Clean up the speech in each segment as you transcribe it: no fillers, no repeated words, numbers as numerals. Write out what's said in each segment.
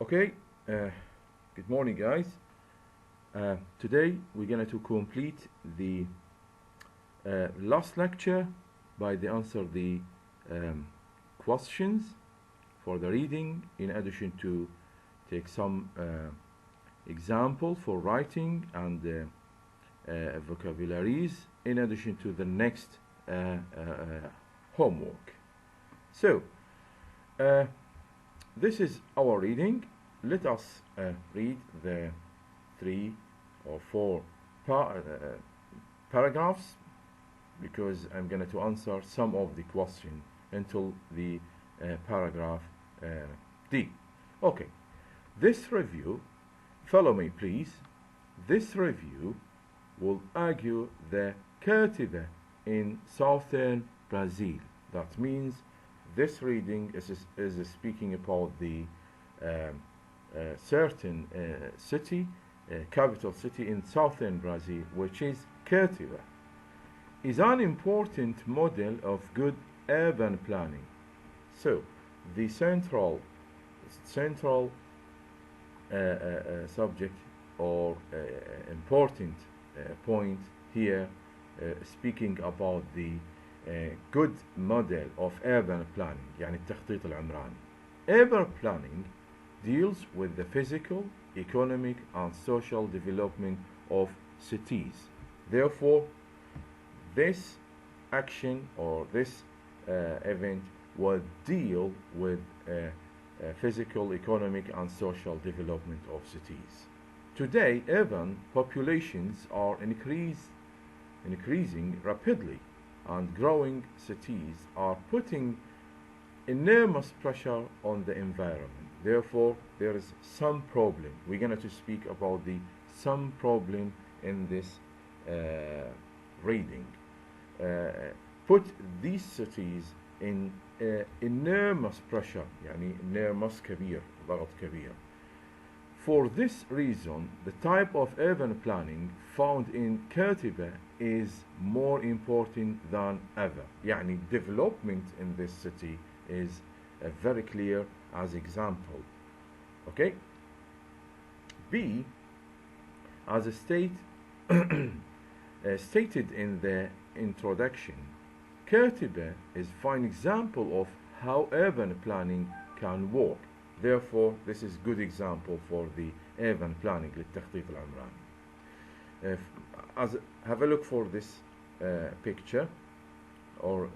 Okay, good morning, guys. Today we're going to complete the last lecture by the answer the um, questions for the reading, in addition to take some example for writing and vocabularies, in addition to the next homework. So, uh, this is our reading. Let us read the three or four paragraphs, because I'm going to answer some of the question until the paragraph D. Okay, this review, follow me please. This review will argue the cultivar in southern Brazil. That means this reading is speaking about the certain city, capital city in southern Brazil, which is Curitiba, is an important model of good urban planning. So, the central subject or important point here, speaking about the good model of urban planning, يعني التخطيط العمراني. Urban planning deals with the physical, economic, and social development of cities. Therefore, this action or this event will deal with physical, economic, and social development of cities. Today, urban populations are increasing rapidly, and growing cities are putting enormous pressure on the environment. Therefore, there is some problem. We're going to speak about the some problem in this reading. Put these cities in enormous pressure, يعني enormous كبير, ضغط كبير. For this reason, the type of urban planning found in Curitiba is more important than ever. يعني development in this city is very clear as example. Okay? B, as stated in the introduction, Curitiba is fine example of how urban planning can work. Therefore, this is good example for the urban planning للتخطيط العمراني. Have a look for this picture, or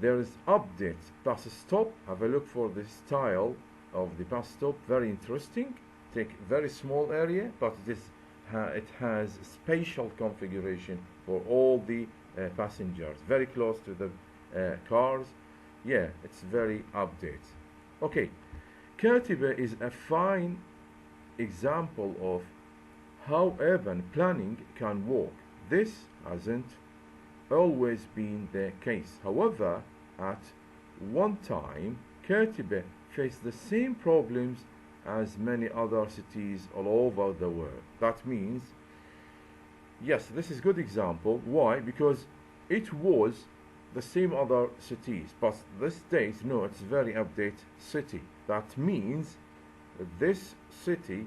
there is update bus stop. Have a look for the style of the bus stop. Very interesting. Take very small area, but it has spatial configuration for all the passengers. Very close to the cars. Yeah, it's very update. Okay, Curitiba is a fine example of how urban planning can work. This hasn't always been the case. However, at one time, Curitiba faced the same problems as many other cities all over the world. That means, yes, this is a good example. Why? Because it was the same other cities, but this days, no, it's very update city. That means this city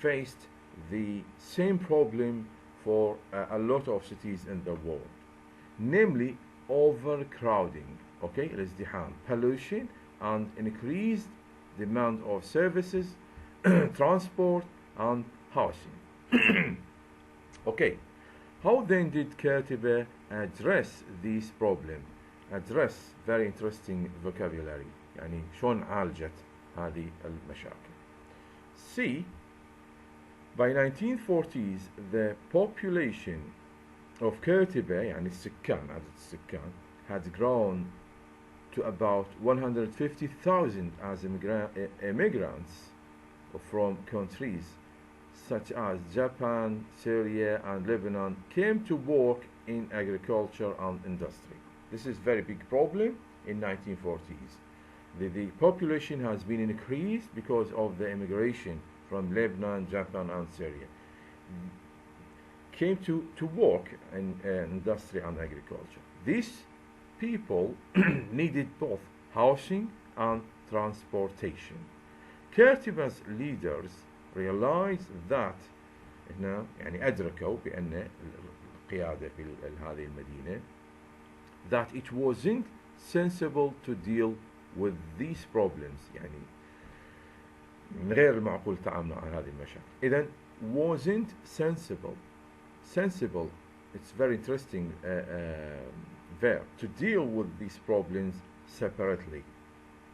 faced the same problem for a lot of cities in the world, namely overcrowding, okay, الازدحام, pollution, and increased demand of services, transport, and housing. Okay, how then did Curitiba address this problem? Address, very interesting vocabulary. يعني شلون عالجت هذه المشاكل. C, by 1940s the population of Curitiba, يعني السكان, عدد السكان, had grown to about 150,000 as immigrants from countries such as Japan, Syria, and Lebanon came to work in agriculture and industry. This is very big problem in 1940s. The population has been increased because of the immigration from Lebanon, Japan, and Syria. Came to work in industry and agriculture. These people needed both housing and transportation. كاتب's leaders realized that هنا يعني أدركوا بأن القيادة في هذه المدينة that it wasn't sensible to deal with these problems يعني من غير المعقول التعامل مع هذه المشاكل. إذن wasn't sensible it's very interesting verb to deal with these problems separately.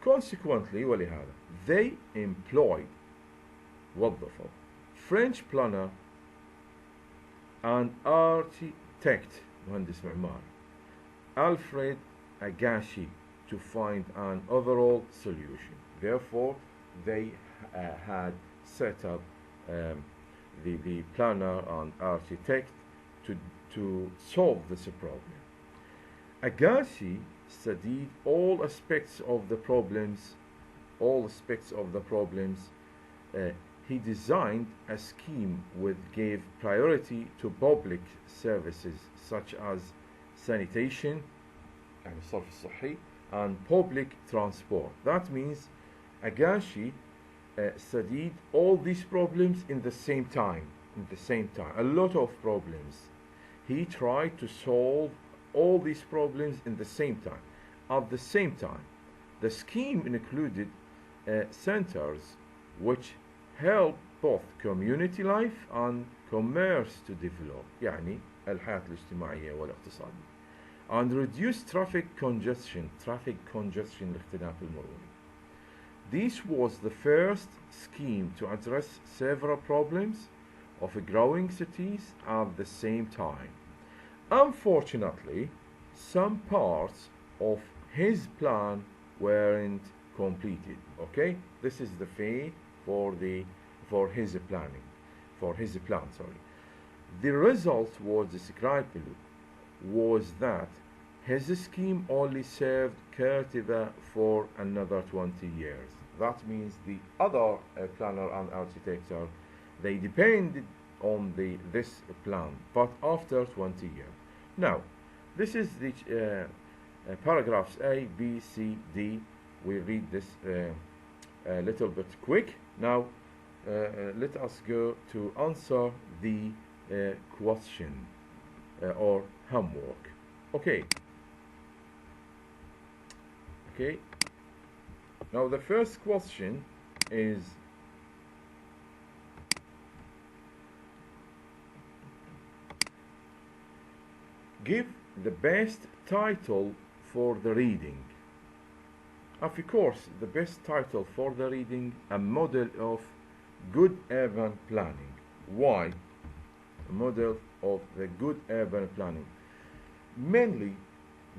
Consequently ولهذا they employed وظفوا French planner and architect مهندس معماري Alfred Agashi to find an overall solution. Therefore, they had set up the planner and architect to solve this problem. Agashi studied all aspects of the problems. He designed a scheme which gave priority to public services such as sanitation يعني الصرف الصحي and public transport. That means Agashi studied all these problems in the same time. A lot of problems. He tried to solve all these problems in the same time. At the same time, the scheme included centers which help both community life and commerce to develop يعني الحياة الاجتماعية والاقتصادية and reduce traffic congestion الاختلاف المروري. This was the first scheme to address several problems of growing cities at the same time. Unfortunately, some parts of his plan weren't completed. Okay, this is the fee for his plan. The result was described below. Was that his scheme only served Curitiba for another 20 years. That means the other planner and architecture, they depended on this plan, but after 20 years. Now, this is the paragraphs A, B, C, D. We read this a little bit quick. Now, let us go to answer the question or homework. Okay. Now the first question is give the best title for the reading. Of course, the best title for the reading, a model of good urban planning. Why? A model of the good urban planning. Mainly,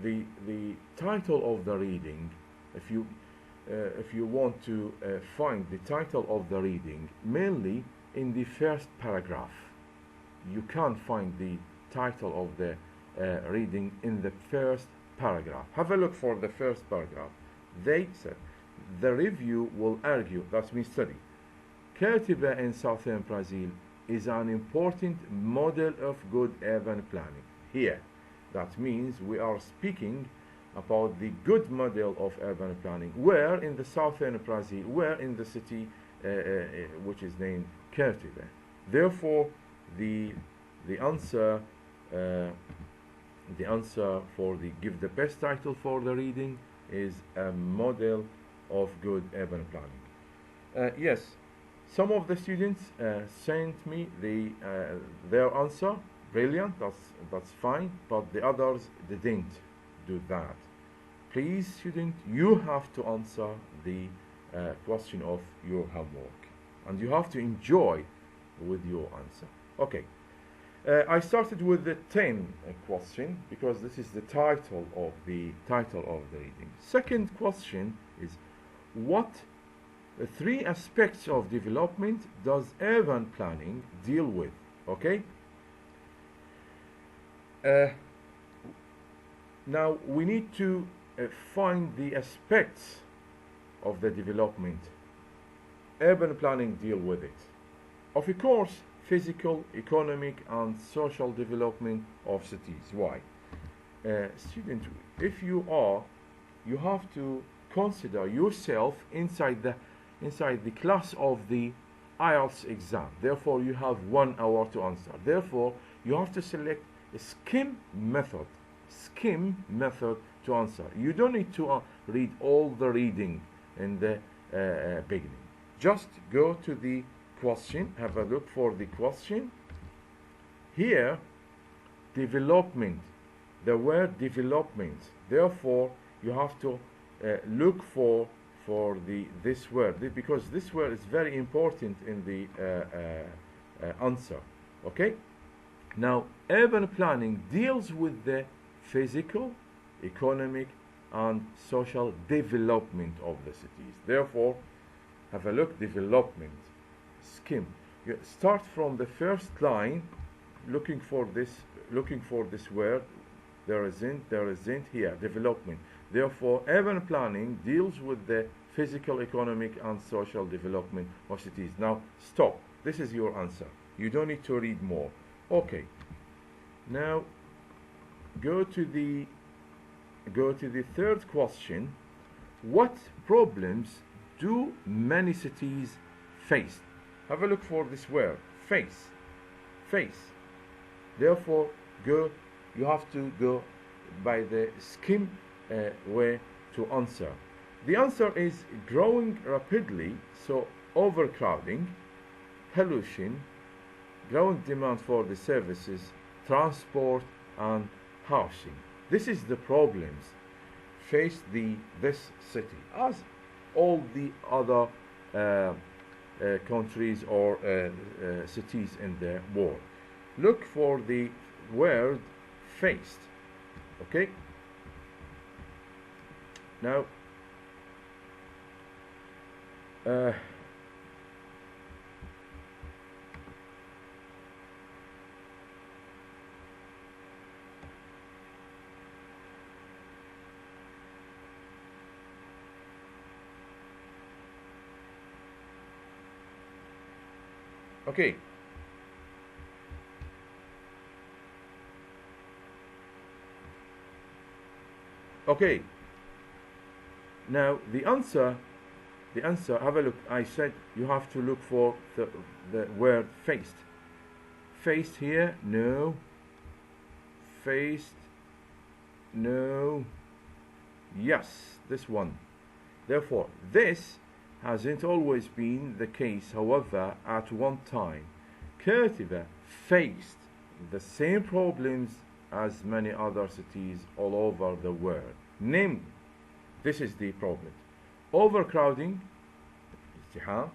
the title of the reading. If you want to find the title of the reading, mainly in the first paragraph, you can't find the title of the reading in the first paragraph. Have a look for the first paragraph. They said the review will argue, that means study, Curitiba in southern Brazil is an important model of good urban planning. Here, that means we are speaking about the good model of urban planning. Where in the southern Brazil, where in the city which is named Curitiba. Therefore, the answer for the give the best title for the reading is a model of good urban planning. Yes, some of the students sent me their answer. Brilliant, that's fine, but the others didn't do that. Please, student, you have to answer the question of your homework, and you have to enjoy with your answer. Okay, I started with the 10 question because this is the title of the reading. Second question is, what three aspects of development does urban planning deal with? Okay. Now we need to find the aspects of the development. Urban planning deal with it. Of course, physical, economic, and social development of cities. Why? Student, if you have to consider yourself inside inside the class of the IELTS exam. Therefore, you have 1 hour to answer. Therefore, you have to select a skim method. Skim method to answer. You don't need to read all the reading in the beginning. Just go to the question, have a look for the question. Here, development, the word development. Therefore, you have to look for this word, because this word is very important in the answer. Okay? Now, urban planning deals with the physical, economic, and social development of the cities. Therefore, have a look, development, skim. You start from the first line, looking for this word. There isn't here, development. Therefore, urban planning deals with the physical, economic, and social development of cities. Now, stop. This is your answer. You don't need to read more. Okay. Now, go to the third question. What problems do many cities face? Have a look for this word, face. Face. Therefore, you have to go by the skim way to answer. The answer is growing rapidly, so overcrowding, pollution, growing demand for the services, transport, and housing. This is the problems face this city, as all the other countries or cities in the world. Look for the word faced. Okay? Now, okay. Okay. Now the answer, have a look. I said you have to look for the word faced. Faced here, no. Faced, no. Yes, this one. Therefore, this hasn't always been the case. However, at one time, Curitiba faced the same problems as many other cities all over the world. Namely, this is the problem: overcrowding, ازدحام,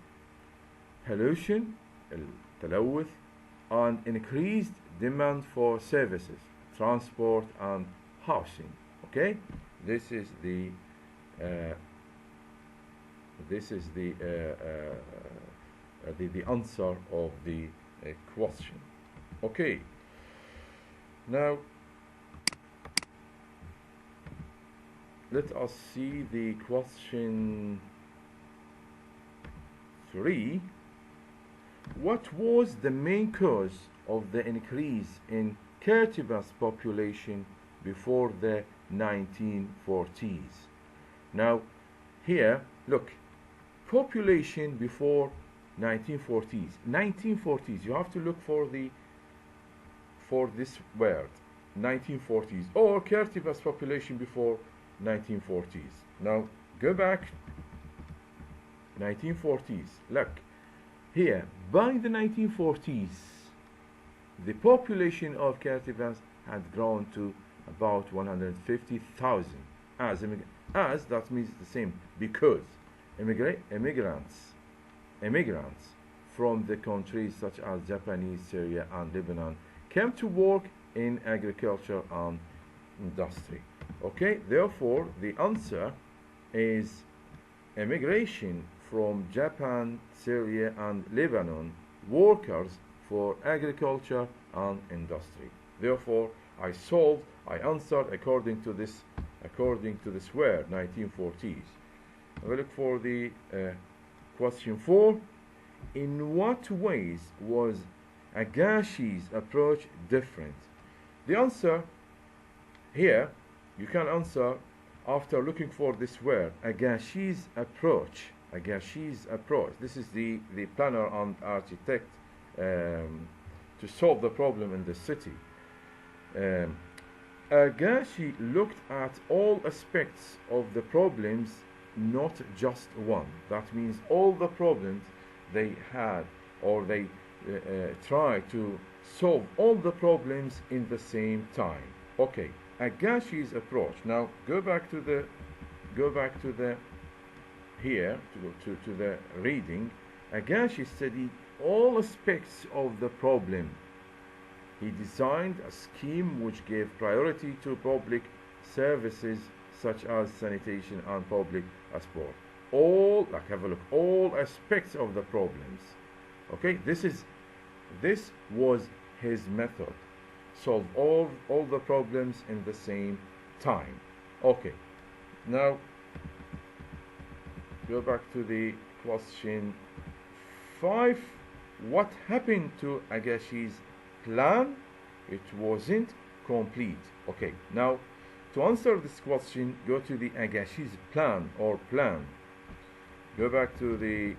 pollution, التلوث, and increased demand for services, transport, and housing. Okay, this is the answer of the question. Okay. Now, let us see the question 3. What was the main cause of the increase in Curitiba's population before the 1940s? Now, here, look, population before 1940s. 1940s, you have to look for this word, 1940s, or Curitiba's population before 1940s. Now go back, 1940s. Look here, by the 1940s, the population of Curitiba had grown to about 150,000. As that means the same, because immigrants from the countries such as Japanese, Syria, and Lebanon came to work in agriculture and industry. Okay, therefore the answer is immigration from Japan, Syria, and Lebanon, workers for agriculture and industry. Therefore, I answered according to this word, 1940s. We look for the question 4. In what ways was Agashi's approach different? The answer here, you can answer after looking for this word. Agashi's approach Agassiz approach. This is the planner and architect to solve the problem in the city. Agassi looked at all aspects of the problems, not just one. That means all the problems they had, or they tried to solve all the problems in the same time. Okay, Agassi's approach. Now go back to the here to the reading. Agassi studied all aspects of the problem. He designed a scheme which gave priority to public services such as sanitation and public transport. All, like, have a look, all aspects of the problems. Okay, this was his method. Solve all the problems in the same time. Okay, now go back to the question 5. What happened to Agassi's plan? It wasn't complete. Okay, now to answer this question, go to the Agassi's plan or plan. Go back to the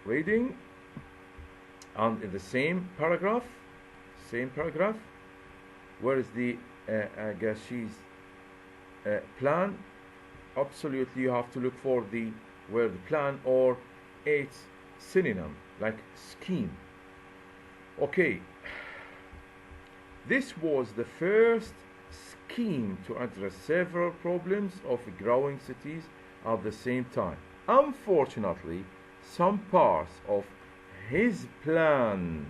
reading, and in the same paragraph, where is the Agassi's plan? Absolutely, you have to look for the word plan or its synonym, like scheme. Okay, this was the first scheme to address several problems of growing cities at the same time. Unfortunately, some parts of his plan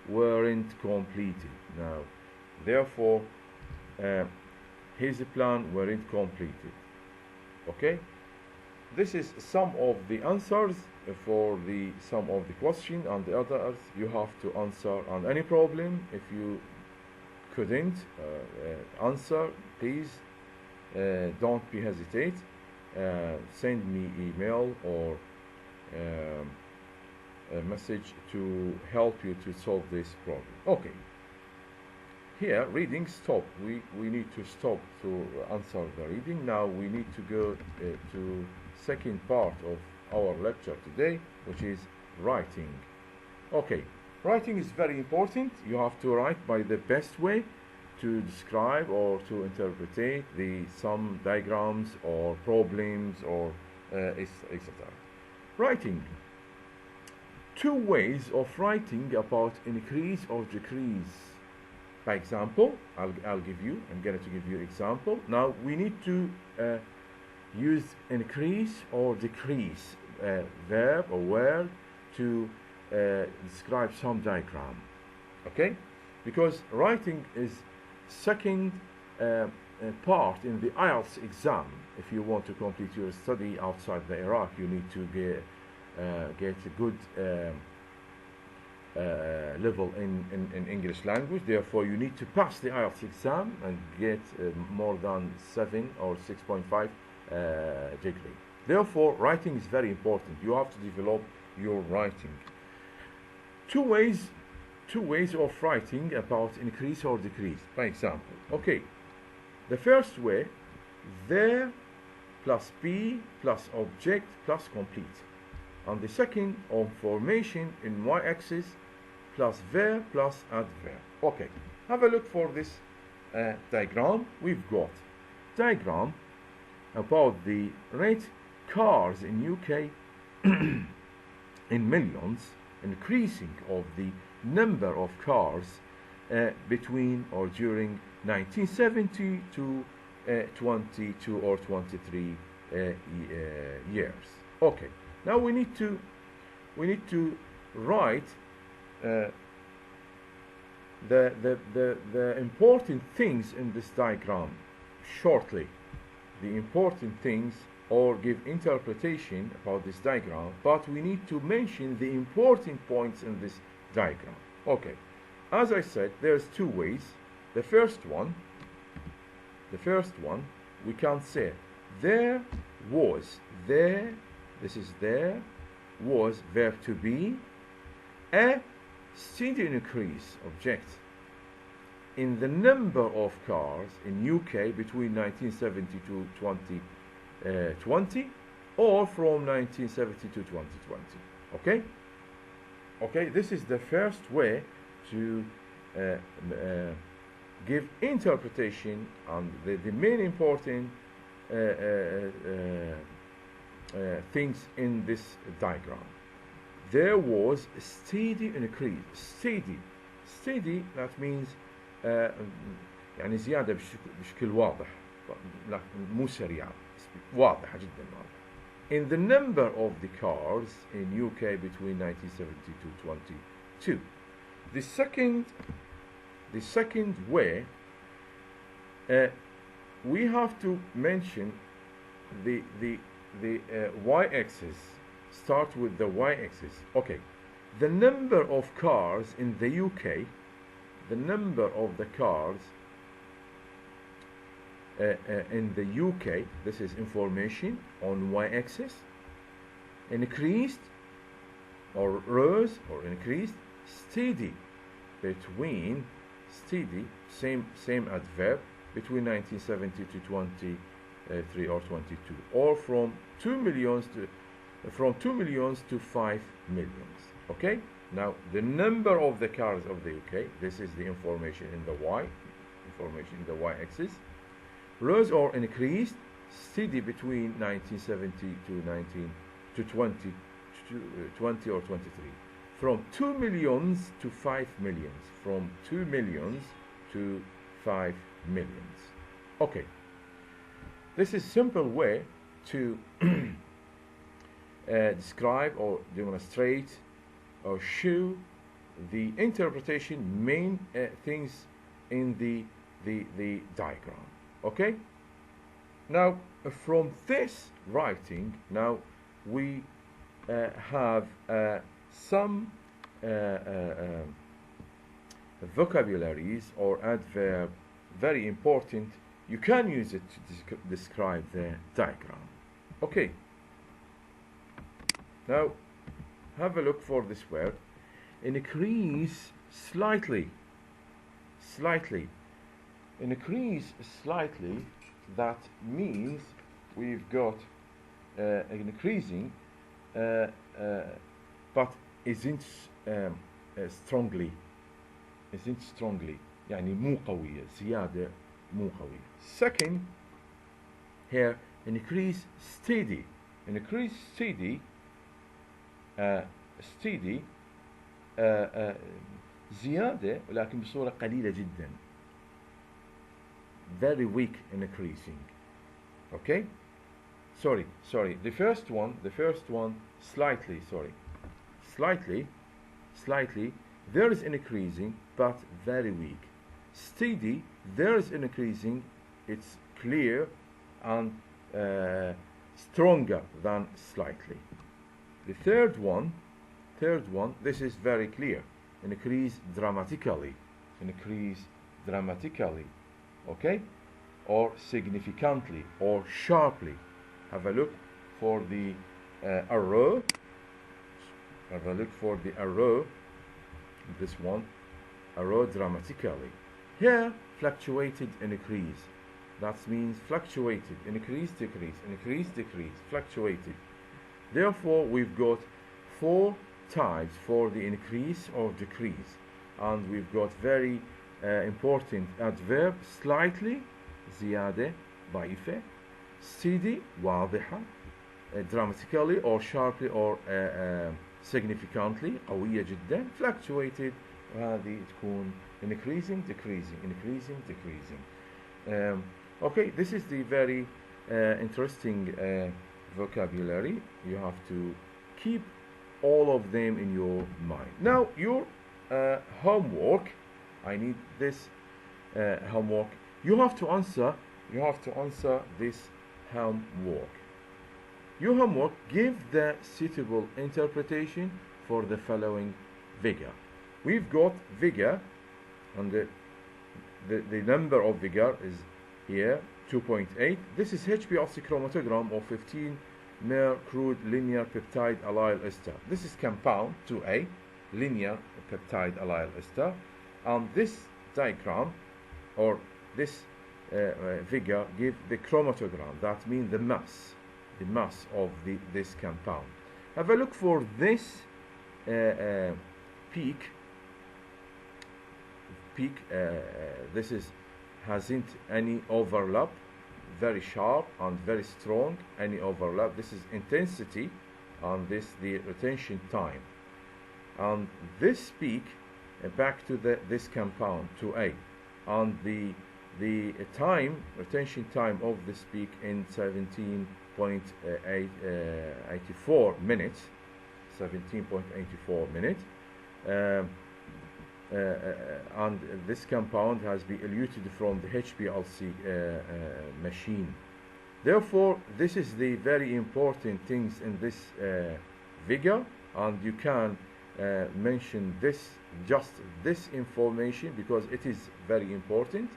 weren't completed. Now, therefore, his plan weren't completed. Okay, this is some of the answers for some of the question, and the others you have to answer on any problem. If you couldn't answer, please don't be hesitate. Send me email or a message to help you to solve this problem. Okay, here reading stop. We need to stop to answer the reading. Now we need to go to second part of our lecture today, which is writing. Okay, writing is very important. You have to write by the best way to describe or to interpret some diagrams or problems or etc. Writing. 2 ways of writing about increase or decrease. By example, I'm going to give you example. Now we need to use increase or decrease verb or word to describe some diagram. Okay, because writing is second part in the IELTS exam. If you want to complete your study outside the Iraq, you need to get a good level in English language. Therefore, you need to pass the IELTS exam and get more than 7 or 6.5 degree. Therefore, writing is very important. You have to develop your writing. Two ways of writing about increase or decrease. By example, okay, the first way, there plus be plus object plus complete. And the second, on formation in y-axis plus verb plus adverb. Okay, have a look for this diagram. We've got diagram about the rate cars in UK in millions, increasing of the number of cars between or during 1970 to 22 or 23 years. Okay, now we need to write the important things in this diagram shortly. The important things, or give interpretation about this diagram, but we need to mention the important points in this diagram. Okay, as I said, there's 2 ways. The first one we can say there was, this is there was verb to be, a steady increase object in the number of cars in UK between 1970 to 2020, or from 1970 to 2020. Okay? Okay, this is the first way to give interpretation on the main important things in this diagram. There was a steady increase. Steady that means يعني زيادة بشكل واضح مو سريعة واضحة جدا واضحة. In the number of the cars in UK between 1970 to 22. The second way we have to mention the y-axis. Start with the y-axis. Okay, the number of cars in the UK, the number of the cars in the UK, this is information on y-axis, increased or rose or increased, steady between, steady, same adverb, between 1970 to 23 or 22, or from 2 millions to 5 millions. Okay, now the number of the cars of the UK, this is the information in the y-axis, rose or increased, steady between 1970 to 20 or 23, from 2 millions to 5 millions, from 2 millions to 5 millions. Okay, this is simple way to describe or demonstrate or show the interpretation main things in the diagram. Okay, now from this writing, now we have some vocabularies or adverb, very important. You can use it to describe the diagram. Okay, now have a look for this word. Increase slightly. Increase slightly, that means we've got increasing but isn't strongly, يعني مو قوية، زيادة مو قوية. Second, here increase steady. Increase steady زيادة ولكن بصورة قليلة جدا. Very weak increasing. Okay, sorry, the first one slightly, there is increasing but very weak. Steady, there is increasing, it's clear and stronger than slightly. The third one, this is very clear. Increase dramatically, okay, or significantly or sharply. Have a look for the arrow. This one, arrow dramatically. Here, fluctuated increase. That means fluctuated, increase, decrease, fluctuated. Therefore, we've got 4 types for the increase or decrease, and we've got very important adverb: slightly, زيادة, ضعيفة; steady, واضحة; dramatically or sharply or significantly, قوية جدا; fluctuated، وهذه تكون increasing, decreasing. Okay, this is the very interesting vocabulary. You have to keep all of them in your mind. Now your homework, I need this homework. You have to answer this homework. Your homework: give the suitable interpretation for the following figure. We've got figure, and the number of figure is here 2.8. This is HPLC chromatogram of 15-mer crude linear peptide allyl ester. This is compound 2A, linear peptide allyl ester. And this diagram or this figure give the chromatogram, that means the mass. the mass of this compound. Have a look for this peak. This is hasn't any overlap, very sharp and very strong. Any overlap. This is intensity, and this the retention time. And this peak back to this compound to A, and the time retention time of this peak in 17.84 minutes. 17.84 minutes. And this compound has been eluted from the HPLC machine. Therefore, this is the very important things in this figure, and you can mention this, just this information, because it is very important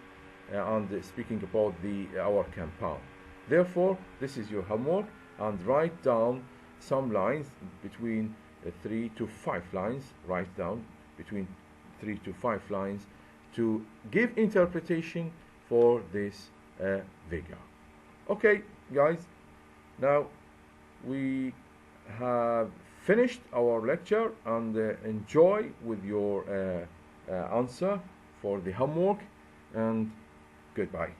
and speaking about our compound. Therefore, this is your homework, and write down some lines between 3 to 5 lines. Write down between 3 to 5 lines to give interpretation for this figure. Okay, guys, now we have finished our lecture, and enjoy with your answer for the homework, and goodbye.